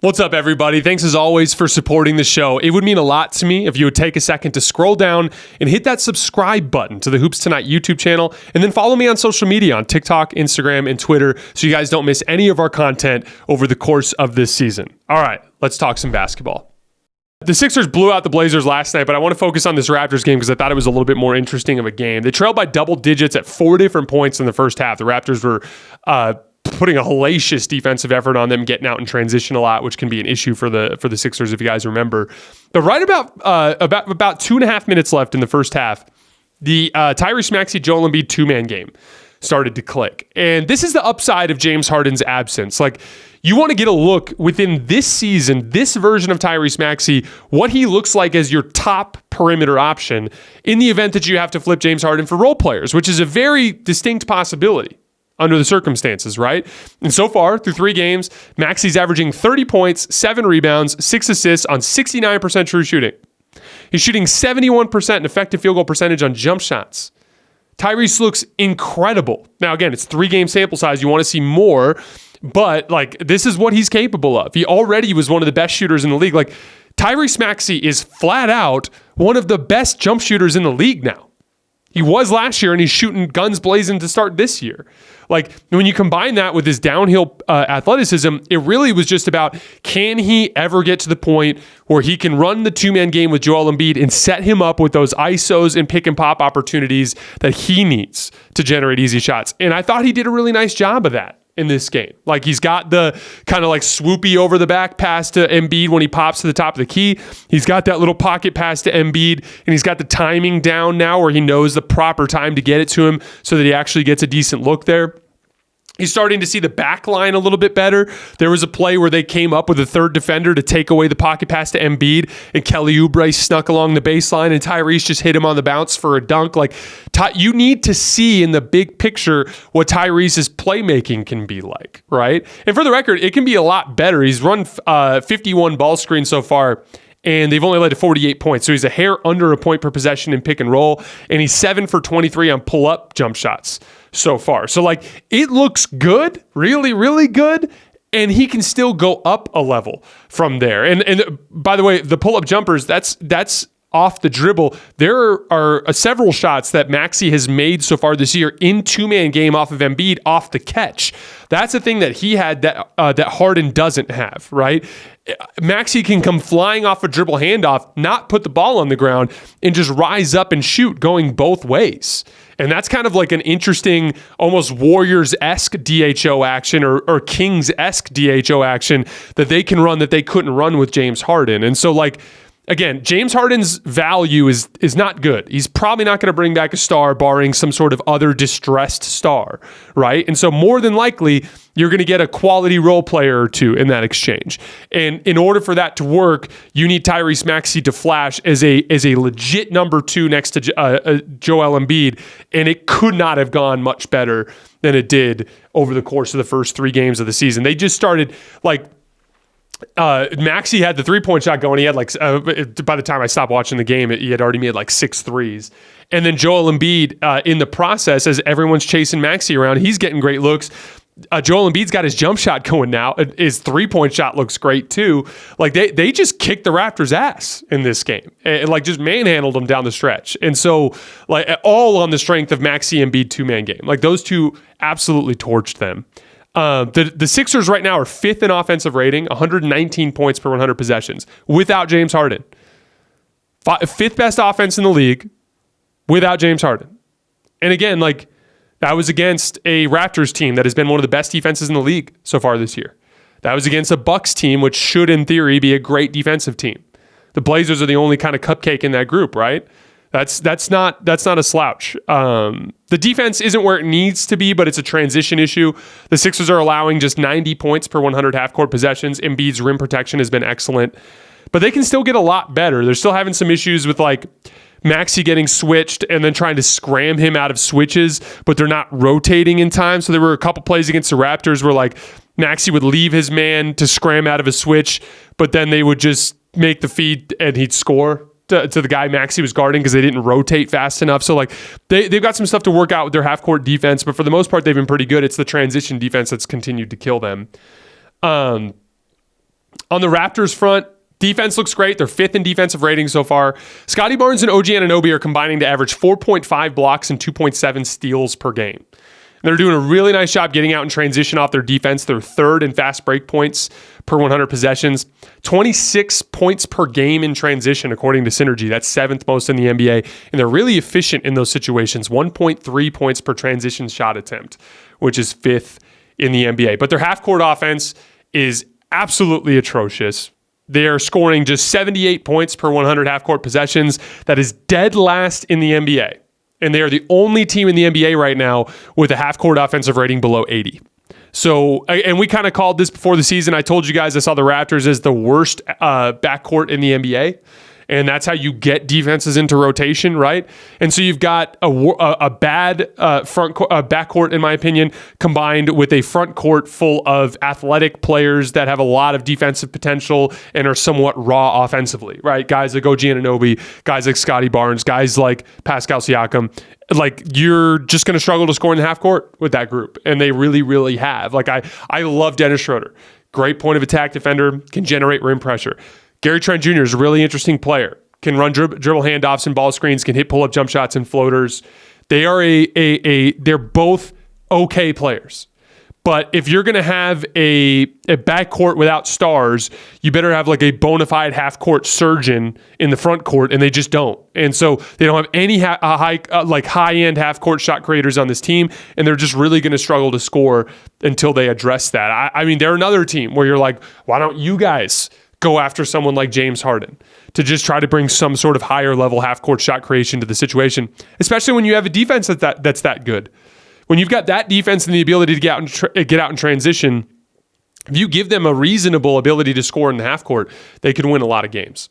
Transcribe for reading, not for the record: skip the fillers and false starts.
What's up, everybody? Thanks as always for supporting the show. It would mean a lot to me if you would take a second to scroll down and hit that subscribe button to the Hoops Tonight YouTube channel, and then follow me on social media on TikTok, Instagram, and Twitter so you guys don't miss any of our content over the course of this season. All right, let's talk some basketball. The Sixers blew out the Blazers last night, but I want to focus on this Raptors game because I thought it was a little bit more interesting of a game. They trailed by double digits at 4 different points in the first half. The Raptors were putting a hellacious defensive effort on them, getting out in transition a lot, which can be an issue for the Sixers if you guys remember. But right about 2.5 minutes left in the first half, the Tyrese Maxey, Joel Embiid two-man game started to click. And this is the upside of James Harden's absence. Like, you want to get a look within this season, this version of Tyrese Maxey, what he looks like as your top perimeter option in the event that you have to flip James Harden for role players, which is a very distinct possibility under the circumstances, right? And so far, through 3 games, Maxey's averaging 30 points, 7 rebounds, 6 assists on 69% true shooting. He's shooting 71% in effective field goal percentage on jump shots. Tyrese looks incredible. Now, again, it's 3-game sample size. You want to see more, but like, this is what he's capable of. He already was one of the best shooters in the league. Like, Tyrese Maxey is flat out one of the best jump shooters in the league now. He was last year, and he's shooting guns blazing to start this year. Like, when you combine that with his downhill athleticism, it really was just about, can he ever get to the point where he can run the two-man game with Joel Embiid and set him up with those ISOs and pick-and-pop opportunities that he needs to generate easy shots? And I thought he did a really nice job of that in this game. Like, he's got the kind of like swoopy over the back pass to Embiid when he pops to the top of the key. He's got that little pocket pass to Embiid, and he's got the timing down now where he knows the proper time to get it to him so that he actually gets a decent look there. He's starting to see the back line a little bit better. There was a play where they came up with a third defender to take away the pocket pass to Embiid, and Kelly Oubre snuck along the baseline, and Tyrese just hit him on the bounce for a dunk. Like, you need to see in the big picture what Tyrese's playmaking can be like, right? And for the record, it can be a lot better. He's run 51 ball screens so far, and they've only led to 48 points. So he's a hair under a point per possession in pick and roll, and he's 7 for 23 on pull-up jump shots so far. So, like, it looks good, really, really good, and he can still go up a level from there. And by the way, the pull-up jumpers, that's off the dribble. There are several shots that Maxey has made so far this year in two-man game off of Embiid off the catch. That's a thing that he had that Harden doesn't have, right? Maxey can come flying off a dribble handoff, not put the ball on the ground, and just rise up and shoot going both ways. And that's kind of like an interesting, almost Warriors-esque DHO action or Kings-esque DHO action that they can run that they couldn't run with James Harden. And so, like, again, James Harden's value is not good. He's probably not going to bring back a star barring some sort of other distressed star, right? And so more than likely, you're going to get a quality role player or two in that exchange. And in order for that to work, you need Tyrese Maxey to flash as a legit number 2 next to Joel Embiid, and it could not have gone much better than it did over the course of the first 3 games of the season. They just started, like, Maxey had the 3-point shot going. He had by the time I stopped watching the game, he had already made like 6 threes. And then Joel Embiid, in the process, as everyone's chasing Maxey around, he's getting great looks. Joel Embiid's got his jump shot going now. His 3-point shot looks great too. Like, they just kicked the Raptors' ass in this game and like just manhandled them down the stretch. And so, like, all on the strength of Maxey and Embiid two-man game. Like, those two absolutely torched them. The Sixers right now are 5th in offensive rating, 119 points per 100 possessions, without James Harden. 5th best offense in the league without James Harden. And again, like, that was against a Raptors team that has been one of the best defenses in the league so far this year. That was against a Bucks team, which should, in theory, be a great defensive team. The Blazers are the only kind of cupcake in that group, right? That's not a slouch. The defense isn't where it needs to be, but it's a transition issue. The Sixers are allowing just 90 points per 100 half-court possessions. Embiid's rim protection has been excellent, but they can still get a lot better. They're still having some issues with, like, Maxey getting switched and then trying to scram him out of switches, but they're not rotating in time. So there were a couple plays against the Raptors where, like, Maxey would leave his man to scram out of a switch, but then they would just make the feed and he'd score to the guy Maxey was guarding because they didn't rotate fast enough. So, like, they've got some stuff to work out with their half-court defense, but for the most part, they've been pretty good. It's the transition defense that's continued to kill them. On the Raptors front, defense looks great. They're 5th in defensive rating so far. Scotty Barnes and OG Anunoby are combining to average 4.5 blocks and 2.7 steals per game. They're doing a really nice job getting out in transition off their defense. They're 3rd in fast break points per 100 possessions. 26 points per game in transition, according to Synergy. That's 7th most in the NBA. And they're really efficient in those situations. 1.3 points per transition shot attempt, which is 5th in the NBA. But their half-court offense is absolutely atrocious. They're scoring just 78 points per 100 half-court possessions. That is dead last in the NBA. And they are the only team in the NBA right now with a half-court offensive rating below 80. So, and we kind of called this before the season. I told you guys I saw the Raptors as the worst backcourt in the NBA. And that's how you get defenses into rotation, right? And so you've got a bad backcourt, in my opinion, combined with a front court full of athletic players that have a lot of defensive potential and are somewhat raw offensively, right? Guys like OG Anunoby, guys like Scotty Barnes, guys like Pascal Siakam. Like, you're just going to struggle to score in the half court with that group. And they really, really have. Like, I love Dennis Schroeder. Great point of attack defender, can generate rim pressure. Gary Trent Jr. is a really interesting player. Can run dribble handoffs and ball screens, can hit pull-up jump shots and floaters. They are they're both okay players. But if you're going to have a backcourt without stars, you better have like a bona fide half-court surgeon in the front court, and they just don't. And so they don't have any high-end half-court shot creators on this team, and they're just really going to struggle to score until they address that. I mean, they're another team where you're like, why don't you guys go after someone like James Harden to just try to bring some sort of higher level half-court shot creation to the situation, especially when you have a defense that's that good. When you've got that defense and the ability to get out in transition, if you give them a reasonable ability to score in the half-court, they could win a lot of games.